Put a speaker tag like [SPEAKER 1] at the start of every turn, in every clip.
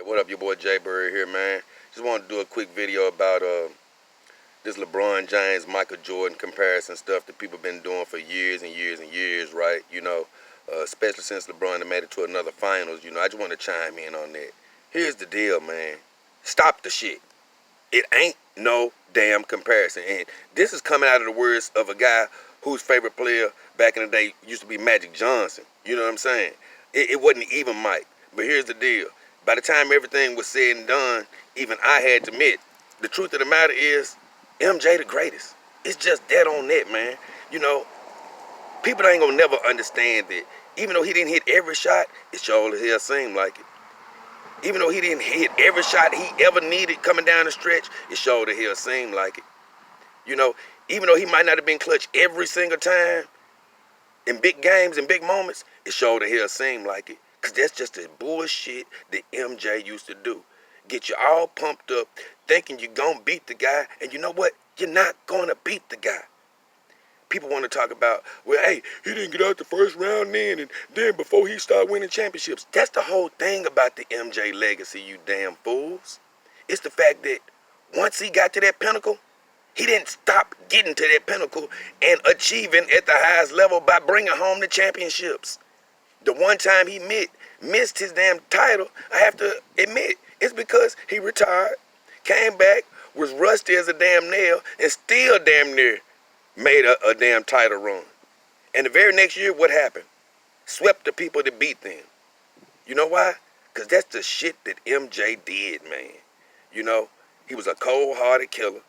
[SPEAKER 1] What up, your boy Jay Bird here, man. Just wanted to do a quick video about this LeBron James, Michael Jordan comparison stuff that people been doing for years and years and years, right? Especially since LeBron made it to another finals. I just want to chime in on that. Here's the deal, man. Stop the shit. It ain't no damn comparison. And this is coming out of the words of a guy whose favorite player back in the day used to be Magic Johnson. You know what I'm saying? It wasn't even Mike. But here's the deal. By the time everything was said and done, even I had to admit, the truth of the matter is, MJ the greatest. It's just dead on that, man. People ain't gonna never understand that. Even though he didn't hit every shot, it sure as hell seemed like it. Even though he didn't hit every shot he ever needed coming down the stretch, it sure as hell seemed like it. Even though he might not have been clutch every single time, in big games and big moments, it sure as hell seemed like it. Because that's just the bullshit that MJ used to do. Get you all pumped up, thinking you're going to beat the guy, and you know what? You're not going to beat the guy. People want to talk about, well, hey, he didn't get out the first round then, and then before he started winning championships. That's the whole thing about the MJ legacy, you damn fools. It's the fact that once he got to that pinnacle, he didn't stop getting to that pinnacle and achieving at the highest level by bringing home the championships. The one time he missed his damn title, I have to admit, it's because he retired, came back, was rusty as a damn nail, and still damn near made a damn title run. And the very next year, what happened? Swept the people that beat them. You know why? Because that's the shit that MJ did, man. He was a cold-hearted killer.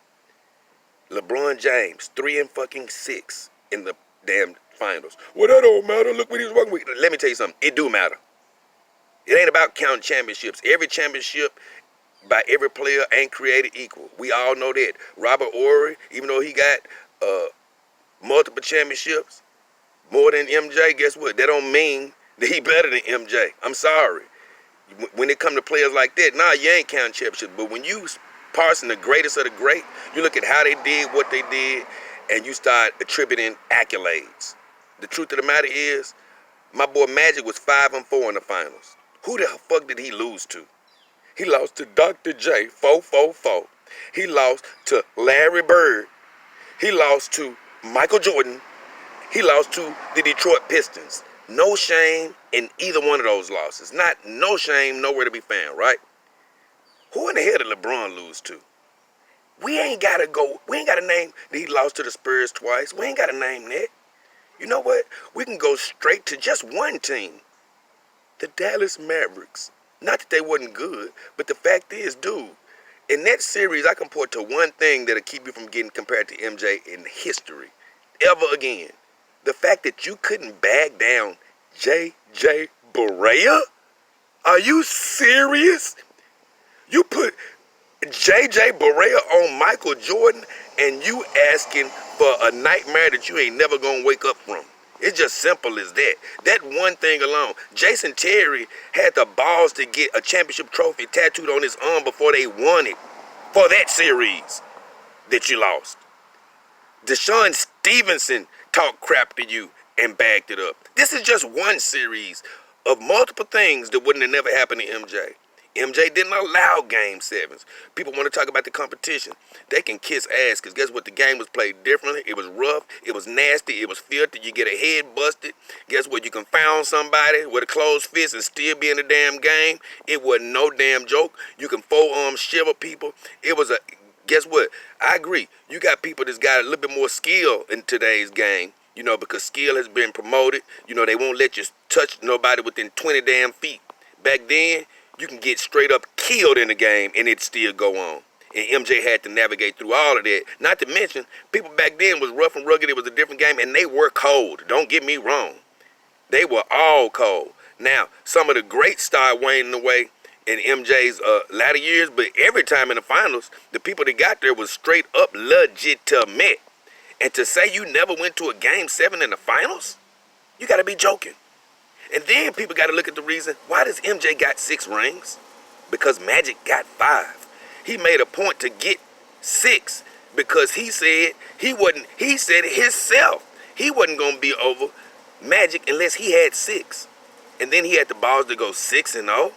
[SPEAKER 1] LeBron James, 3-6 in the damn finals. Well, that don't matter. Look what he was working with. Let me tell you something. It do matter. It ain't about counting championships. Every championship by every player ain't created equal. We all know that. Robert Horry, even though he got multiple championships, more than MJ, guess what? That don't mean that he better than MJ. I'm sorry. When it come to players like that, nah, you ain't counting championships. But when you parsing the greatest of the great, you look at how they did what they did, and you start attributing accolades. The truth of the matter is, my boy Magic was 5-4 in the finals. Who the fuck did he lose to? He lost to Dr. J, 4-4-4. He lost to Larry Bird. He lost to Michael Jordan. He lost to the Detroit Pistons. No shame in either one of those losses. No shame, nowhere to be found, right? Who in the hell did LeBron lose to? We ain't got to name that he lost to the Spurs twice. We ain't got to name that. You know what? We can go straight to just one team. The Dallas Mavericks. Not that they wasn't good, but the fact is, dude, in that series, I can point to one thing that'll keep you from getting compared to MJ in history. Ever again. The fact that you couldn't bag down J.J. Barea? Are you serious? You put J.J. Barea on Michael Jordan, and you asking for a nightmare that you ain't never gonna wake up from. It's just simple as that. That one thing alone. Jason Terry had the balls to get a championship trophy tattooed on his arm before they won it for that series that you lost. Deshaun Stevenson talked crap to you and bagged it up. This is just one series of multiple things that wouldn't have never happened to MJ. MJ didn't allow game sevens. People want to talk about the competition. They can kiss ass, because guess what? The game was played differently. It was rough. It was nasty. It was filthy. You get a head busted. Guess what? You can foul somebody with a closed fist and still be in the damn game. It wasn't no damn joke. You can forearm shiver people. Guess what? I agree. You got people that's got a little bit more skill in today's game, because skill has been promoted. They won't let you touch nobody within 20 damn feet. Back then, you can get straight up killed in the game and it still go on. And MJ had to navigate through all of that. Not to mention, people back then was rough and rugged. It was a different game, and they were cold. Don't get me wrong. They were all cold. Now, some of the greats started waning away in MJ's latter years, but every time in the finals, the people that got there was straight up legitimate. And to say you never went to a game 7 in the finals, you got to be joking. And then people got to look at the reason, why does MJ got 6 rings? Because Magic got 5. He made a point to get 6 because he said it himself. He wasn't going to be over Magic unless he had 6. And then he had the balls to go 6-0.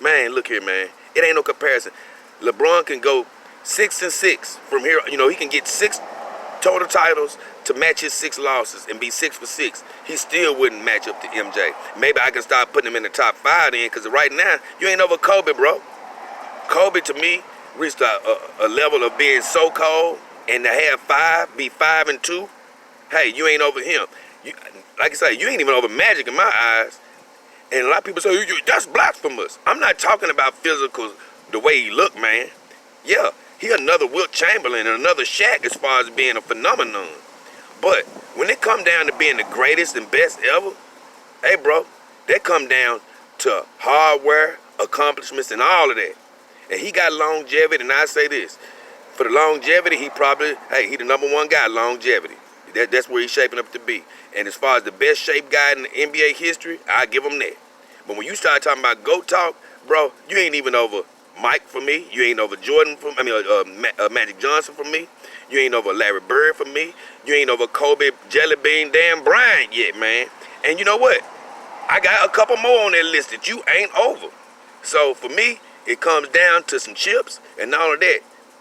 [SPEAKER 1] Man, look here, man. It ain't no comparison. LeBron can go 6-6 from here. You know, he can get 6 total titles to match his 6 losses and be 6 for 6. He still wouldn't match up to MJ. Maybe I can start putting him in the top 5 then, because right now, you ain't over Kobe, bro. Kobe, to me, reached a level of being so cold, and to have 5, be 5-2, hey, you ain't over him. Like I say, you ain't even over Magic in my eyes. And a lot of people say, that's blasphemous. I'm not talking about physical, the way he look, man. Yeah, he another Wilt Chamberlain and another Shaq as far as being a phenomenon. But when it come down to being the greatest and best ever, hey, bro, that come down to hardware, accomplishments, and all of that. And he got longevity, and I say this. For the longevity, he probably, hey, he the #1 guy, longevity. That's where he's shaping up to be. And as far as the best shaped guy in the NBA history, I give him that. But when you start talking about GOAT talk, bro, you ain't even over Mike for me. You ain't over Jordan for Magic Johnson for me. You ain't over Larry Bird for me. You ain't over Kobe Jellybean Dan Bryant yet, man. And you know what? I got a couple more on that list that you ain't over. So for me, it comes down to some chips and all of that.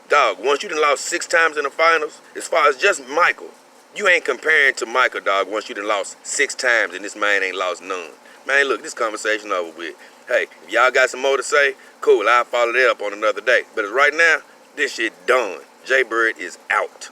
[SPEAKER 1] Dog, once you done lost 6 times in the finals, as far as just Michael, you ain't comparing to Michael, dog, once you done lost 6 times and this man ain't lost none. Man, look, this conversation over with. Hey, if y'all got some more to say, cool, I'll follow that up on another day. But as right now, this shit done. Jay Bird is out.